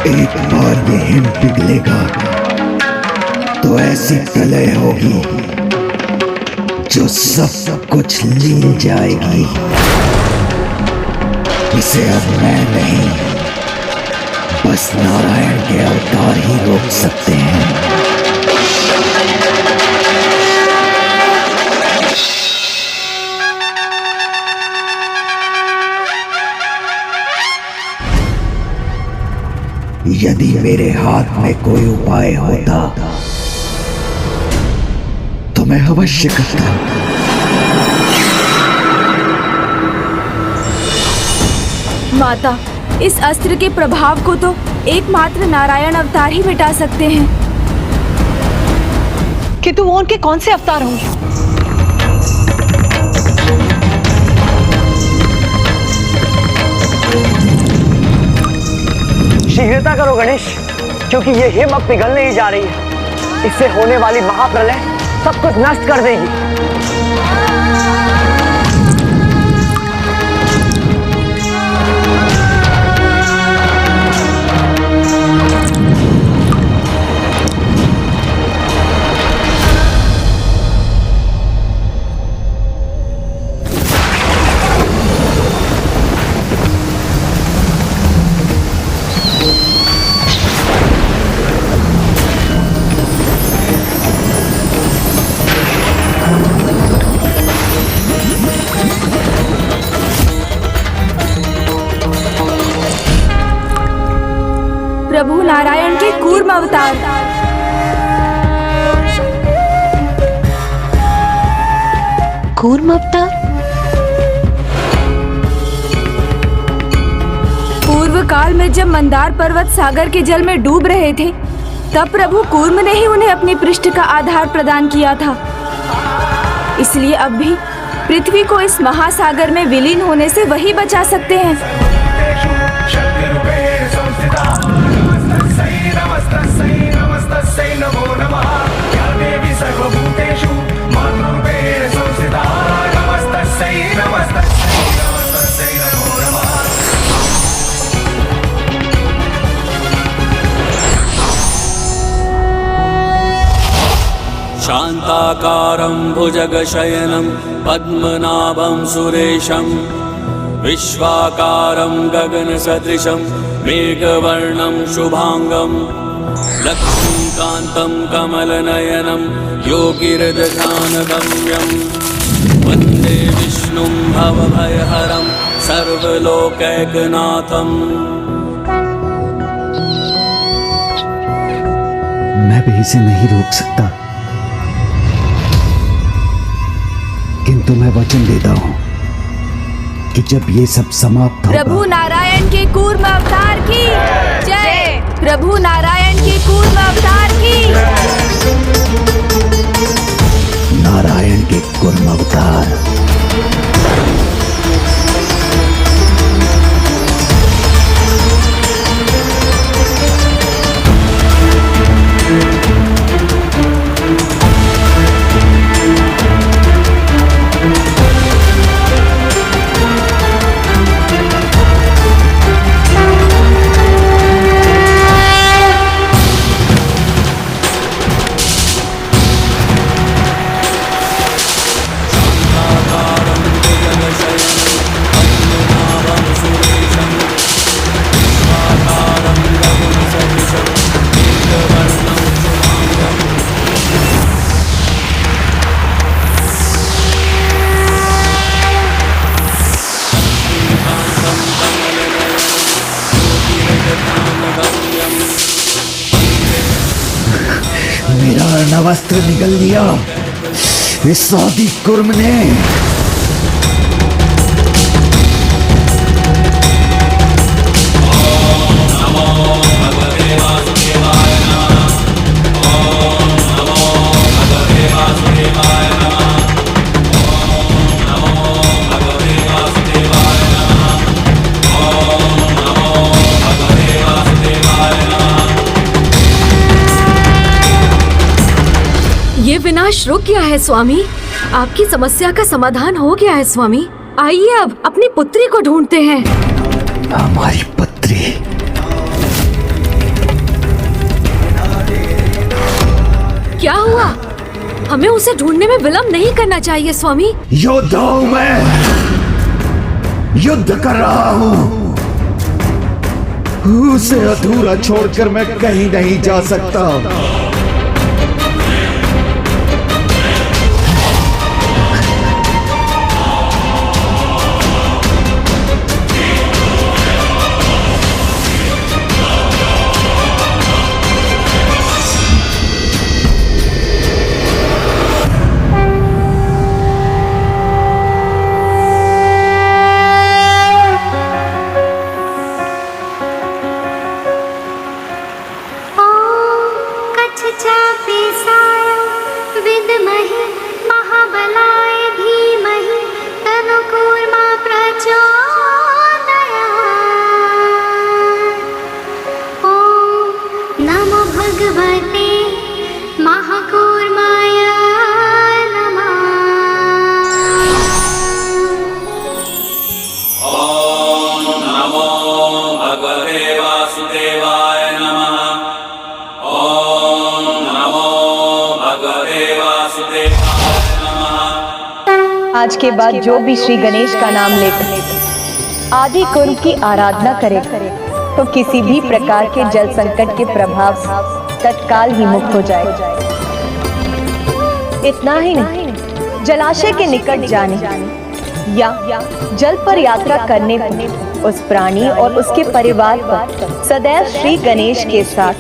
एक बार ये हिम पिघलेगा तो ऐसी प्रलय होगी जो सब कुछ लीन जाएगी। इसे अब मैं नहीं, बस नारायण के अवतार ही रोक सकते हैं। यदि मेरे हाथ में कोई उपाय होता तो मैं अवश्य करता। माता, इस अस्त्र के प्रभाव को तो एकमात्र नारायण अवतार ही मिटा सकते हैं। किंतु वो उनके कौन से अवतार होंगे? शीघ्रता करो गणेश, क्योंकि ये हिम अब पिघलने ही जा रही है। इससे होने वाली महाप्रलय सब कुछ नष्ट कर देगी। प्रभु नारायण के कूर्म अवतार। कूर्म अवतार? पूर्व काल में जब मंदार पर्वत सागर के जल में डूब रहे थे, तब प्रभु कूर्म ने ही उन्हें अपनी पृष्ठ का आधार प्रदान किया था। इसलिए अब भी पृथ्वी को इस महासागर में विलीन होने से वही बचा सकते हैं। शान्ताकारं भुजगशयनं पद्मनाभं सुरेशं विश्वाकारं गगनसदृशं मेघवर्णं शुभांगं लक्ष्मीकान्तं कमलनयनं योगिहृदध्यानगम्यं वन्दे विष्णुं भवभयहरं सर्वलोकैकनाथम्। मैं भी इसे नहीं रोक सकता, किंतु मैं वचन देता हूं कि जब ये सब समाप्त होगा। प्रभु नारायण के कूर्म अवतार की जय। प्रभु नारायण के कूर्म अवतार की। नारायण के कूर्म अवतार। मेरा अर्णवस्त्र निगल लिया इस आदि कुर्म ने। ये विनाश रुक गया है स्वामी। आपकी समस्या का समाधान हो गया है स्वामी। आइए अब अपनी पुत्री को ढूंढते हैं। हमारी पुत्री हमें उसे ढूंढने में विलम्ब नहीं करना चाहिए स्वामी। योद्धा हूं मैं, युद्ध कर रहा हूं। उसे अधूरा छोड़कर मैं कहीं नहीं जा सकता। आज के बाद जो भी श्री गणेश का नाम लेकर आदि कुर्म की आराधना करे तो किसी भी प्रकार के जल संकट के प्रभाव से तत्काल ही मुक्त हो जाए। इतना ही नहीं, जलाशय के निकट जाने या जल पर यात्रा करने पर उस प्राणी और उसके परिवार पर सदैव श्री गणेश के साथ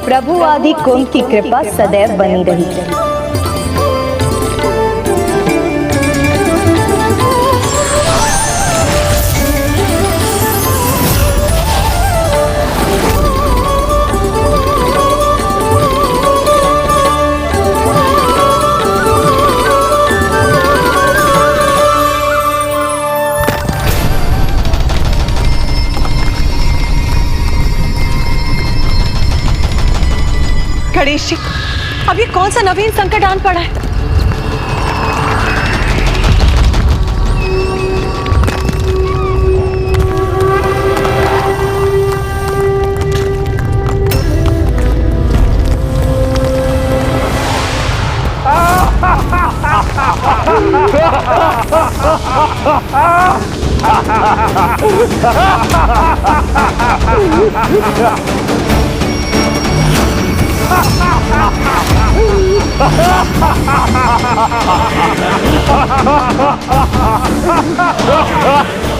प्रभु आदि कुर्म की कृपा सदैव बनी रही। गणेश जी, अब ये कौन सा नवीन संकट आन पड़ा है?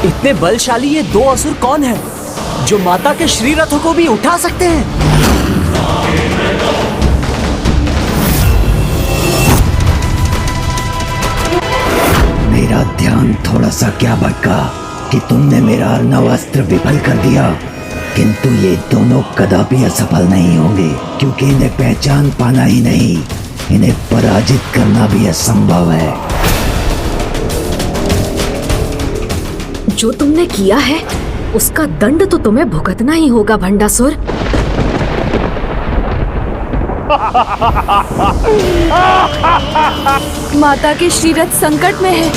इतने बलशाली ये दो असुर कौन है जो माता के श्री रथों को भी उठा सकते हैं? मेरा ध्यान थोड़ा सा क्या भटका कि तुमने मेरा अर्णव अस्त्र विफल कर दिया, किंतु ये दोनों कदापि असफल नहीं होंगे, क्योंकि इन्हें पहचान पाना ही नहीं, इन्हें पराजित करना भी असंभव है। जो तुमने किया है उसका दंड तो तुम्हें भुगतना ही होगा भंडासुर। माता के श्रीरथ संकट में है।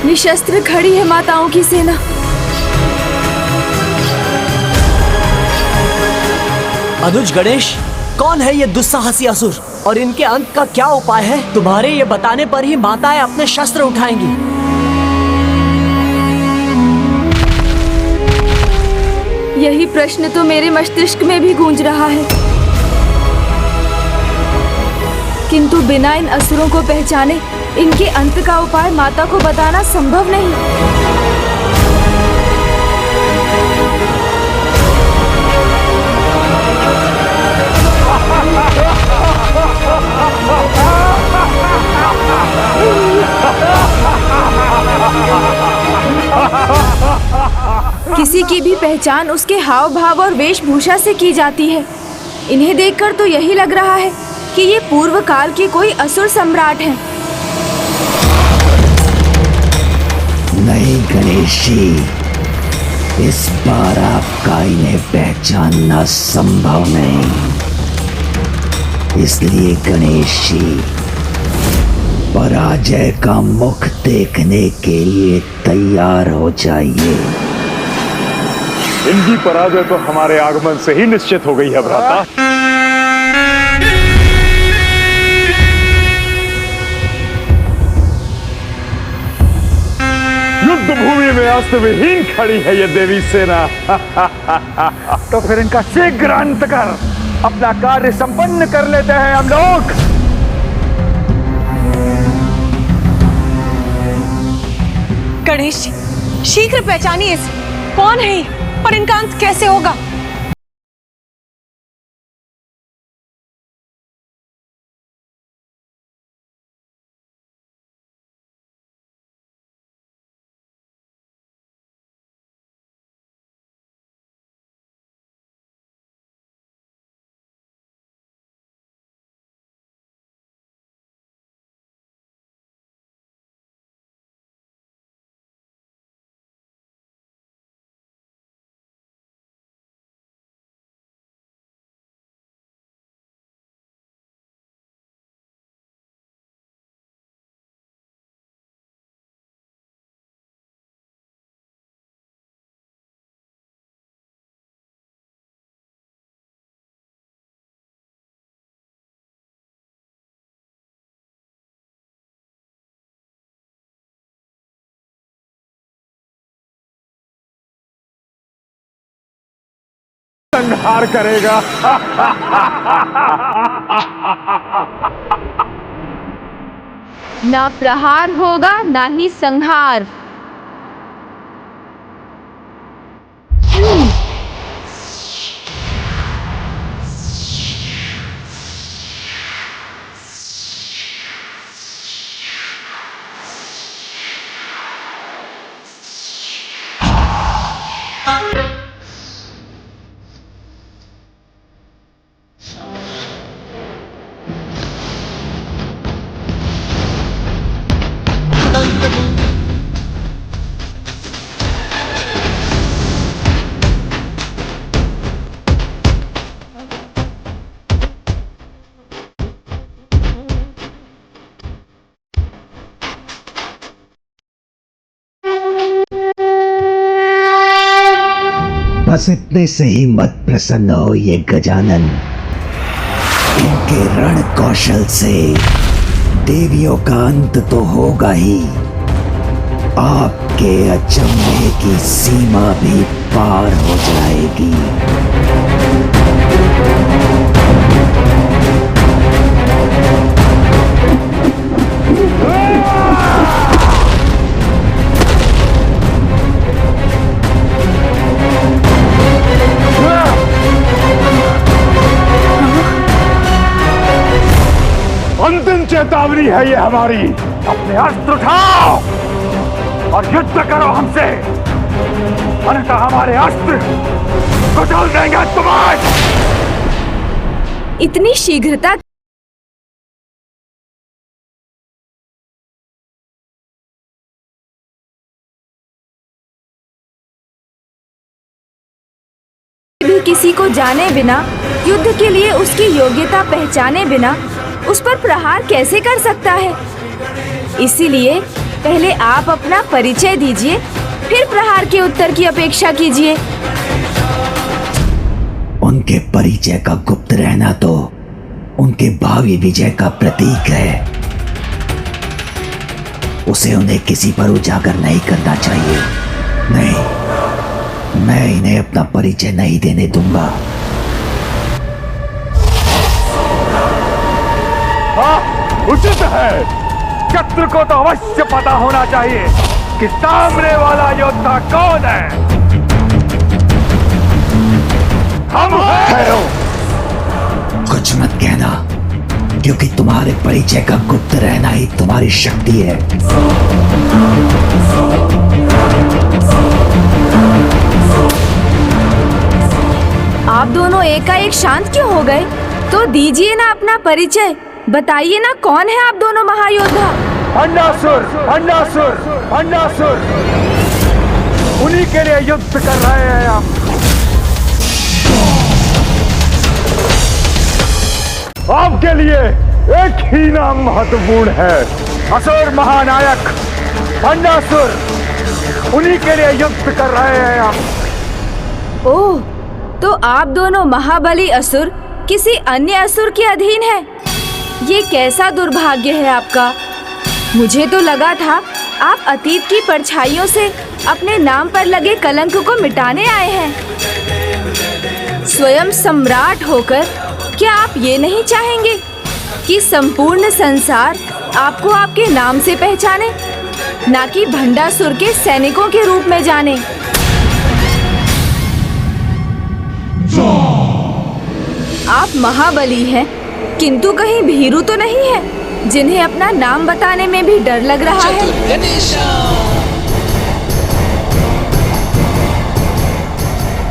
निशस्त्र खड़ी है माताओं की सेना। अनुज गणेश, कौन है ये दुस्साहसी असुर और इनके अंत का क्या उपाय है? तुम्हारे ये बताने पर ही माताएं अपने शस्त्र उठाएंगी। यही प्रश्न तो मेरे मस्तिष्क में भी गूंज रहा है, किंतु बिना इन असुरों को पहचाने इनके अंत का उपाय माता को बताना संभव नहीं। किसी की भी पहचान उसके हाव भाव और वेशभूषा से की जाती है। इन्हें देखकर तो यही लग रहा है कि ये पूर्व काल के कोई असुर सम्राट हैं। नहीं गणेश जी, इस बार आपका इन्हें पहचानना संभव नहीं। इसलिए गणेश जी, पराजय का मुख देखने के लिए तैयार हो जाइए। इनकी पराजय तो हमारे आगमन से ही निश्चित हो गई है भ्राता। युद्ध भूमि में अस्त्र विहीन खड़ी है ये देवी सेना। तो फिर इनका शीघ्र अंत कर अपना कार्य संपन्न कर लेते हैं हम लोग। गणेश जी, शीघ्र पहचानिए इसे। कौन है ये और इनका अंत कैसे होगा? संहार करेगा। ना प्रहार होगा ना ही संहार। बस इतने से ही मत प्रसन्न हो ये गजानन। इनके रण कौशल से देवियों का अंत तो होगा ही, आपके अचंभे की सीमा भी पार हो जाएगी। अंतिम चेतावनी है ये हमारी। अपने अस्त्र उठाओ और युद्ध करो हमसे, अन्यथा हमारे अस्त्र कुचल देंगे तुम्हें। इतनी शीघ्रता भी किसी को जाने बिना, युद्ध के लिए उसकी योग्यता पहचाने बिना उस पर प्रहार कैसे कर सकता है? इसीलिए पहले आप अपना परिचय दीजिए, फिर प्रहार के उत्तर की अपेक्षा कीजिए। उनके परिचय का गुप्त रहना तो उनके भावी विजय का प्रतीक है। उसे उन्हें किसी पर उजागर नहीं करना चाहिए। नहीं, मैं इन्हें अपना परिचय नहीं देने दूंगा। उचित है। शत्रु को तो अवश्य पता होना चाहिए कि सामने वाला योद्धा कौन है। हम हैं। कुछ मत कहना, क्योंकि तुम्हारे परिचय का गुप्त रहना ही तुम्हारी शक्ति है। आप दोनों एकाएक शांत क्यों हो गए? तो दीजिए ना अपना परिचय, बताइए ना कौन है आप दोनों महायोद्धा? भंडासुर, भंडासुर, भंडासुर, उन्हीं के लिए युद्ध कर रहे हैं हम। आपके लिए एक ही नाम महत्वपूर्ण है, असुर महानायक भंडासुर। उन्हीं के लिए युद्ध कर रहे हैं हम। ओह, तो आप दोनों महाबली असुर किसी अन्य असुर के अधीन हैं। ये कैसा दुर्भाग्य है आपका। मुझे तो लगा था आप अतीत की परछाइयों से अपने नाम पर लगे कलंक को मिटाने आए हैं। स्वयं सम्राट होकर क्या आप ये नहीं चाहेंगे कि संपूर्ण संसार आपको आपके नाम से पहचाने, ना कि भंडासुर के सैनिकों के रूप में जाने। आप महाबली हैं, किंतु कहीं भीरू तो नहीं है जिन्हें अपना नाम बताने में भी डर लग रहा है।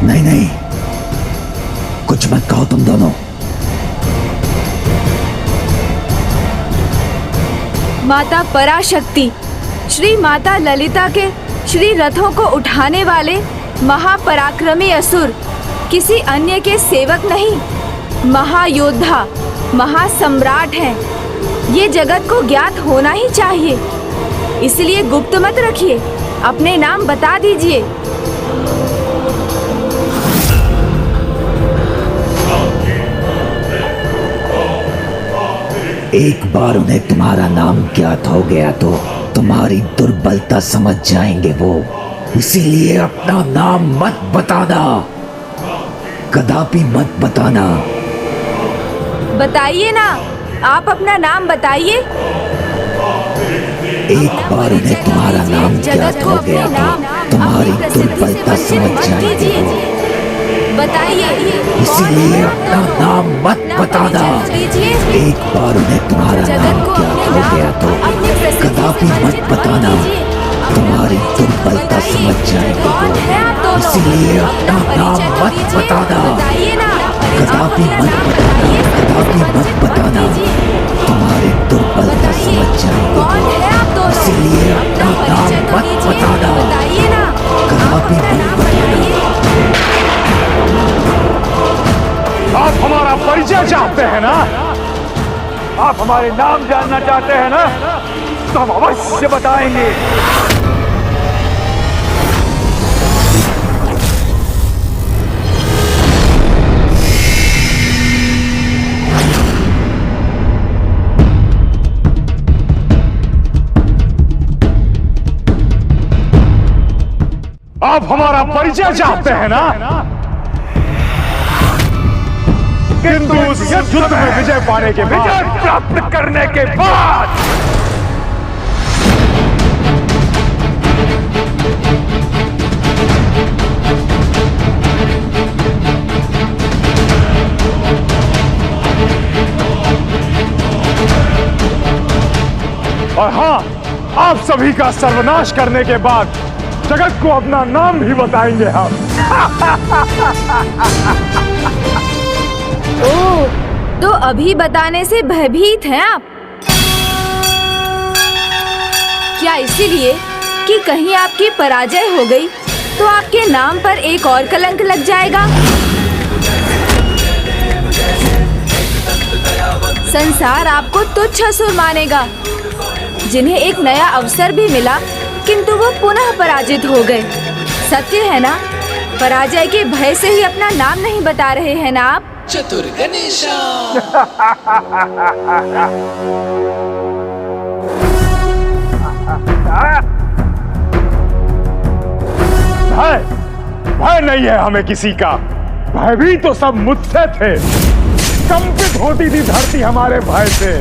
नहीं नहीं, कुछ मत कहो तुम दोनों। माता पराशक्ति, श्री माता ललिता के श्री रथों को उठाने वाले महापराक्रमी असुर किसी अन्य के सेवक नहीं, महायोद्धा, महासम्राट हैं। ये जगत को ज्ञात होना ही चाहिए, इसलिए गुप्त मत रखिए, अपने नाम बता दीजिए। एक बार उन्हें तुम्हारा नाम ज्ञात हो गया तो तुम्हारी दुर्बलता समझ जाएंगे वो। इसीलिए अपना नाम मत बताना, कदापि मत बताना। बताइए ना, आप अपना नाम बताइए। एक बार उन्हें तुम्हारा नाम ज्ञात हो गया तो तुम्हारी दुर्बलता समझ जाएंगे वो। बताइए, इसीलिए अपना नाम मत बताना। एक बार उन्हें तुम्हारा नाम ज्ञात हो गया तो कदापि मत बताना, तुम्हारी दुर्बलता समझ जाएंगे वो। इसीलिए अपना नाम मत बताना, कदापि मत बताना, कदापि मत बताना, तुम्हारी दुर्बलता समझ जाएंगे वो। इसीलिए अपना नाम मत बताना, कदापि मत बताना। आप हमारा परिचय चाहते हैं ना? आप हमारे नाम जानना चाहते हैं ना? तो हम अवश्य बताएंगे। आप हमारा परिचय चाहते हैं ना? किंतु उस युद्ध में विजय पाने के बाद, विजय प्राप्त करने के बाद और हाँ, आप सभी का सर्वनाश करने के बाद जगत को अपना नाम भी बताएंगे हम। ओह, तो अभी बताने से भयभीत हैं आप? क्या इसीलिए कि कहीं आपकी पराजय हो गई तो आपके नाम पर एक और कलंक लग जाएगा? संसार आपको तुच्छ असुर मानेगा, जिन्हें एक नया अवसर भी मिला किंतु वो पुनः पराजित हो गए। सत्य है ना? पराजय के भय से ही अपना नाम नहीं बता रहे हैं ना आप? चतुर गणेशा। भय नहीं है हमें किसी का। भय भी तो सब मुझसे थे। कंपित होती थी धरती हमारे भय से।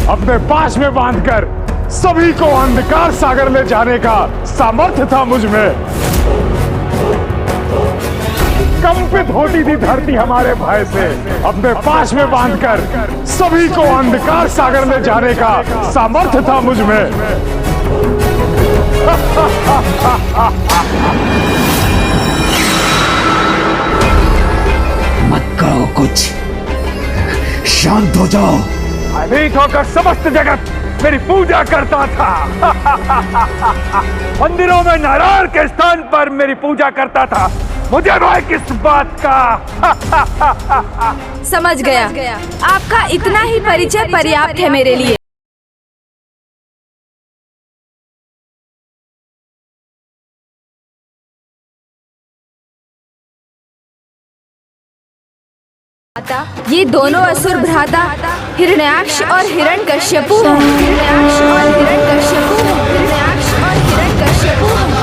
अपने पास में बांधकर सभी को अंधकार सागर ले जाने का सामर्थ्य था मुझ में। कंपित होती थी धरती हमारे भय से। अपने पास में बांधकर सभी को अंधकार सागर ले जाने का सामर्थ्य था मुझ में। मत कहो कुछ, शांत हो जाओ। भयभीत होकर समस्त जगत मेरी पूजा करता था। मंदिरों में नारायण के स्थान पर मेरी पूजा करता था। मुझे भय किस बात का? समझ गया, आपका इतना ही परिचय पर्याप्त है मेरे लिए। ये दोनों असुर भ्राता हिरण्याक्ष और हिरण्यकश्यपु हैं। हिरण्याक्ष और हिरण्यकश्यपु हैं। हिरण्याक्ष और हिरण्यकश्यपु हैं।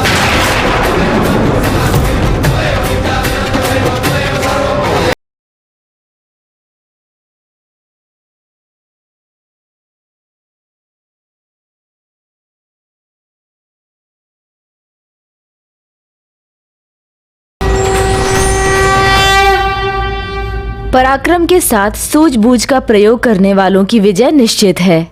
पराक्रम के साथ सूझबूझ का प्रयोग करने वालों की विजय निश्चित है।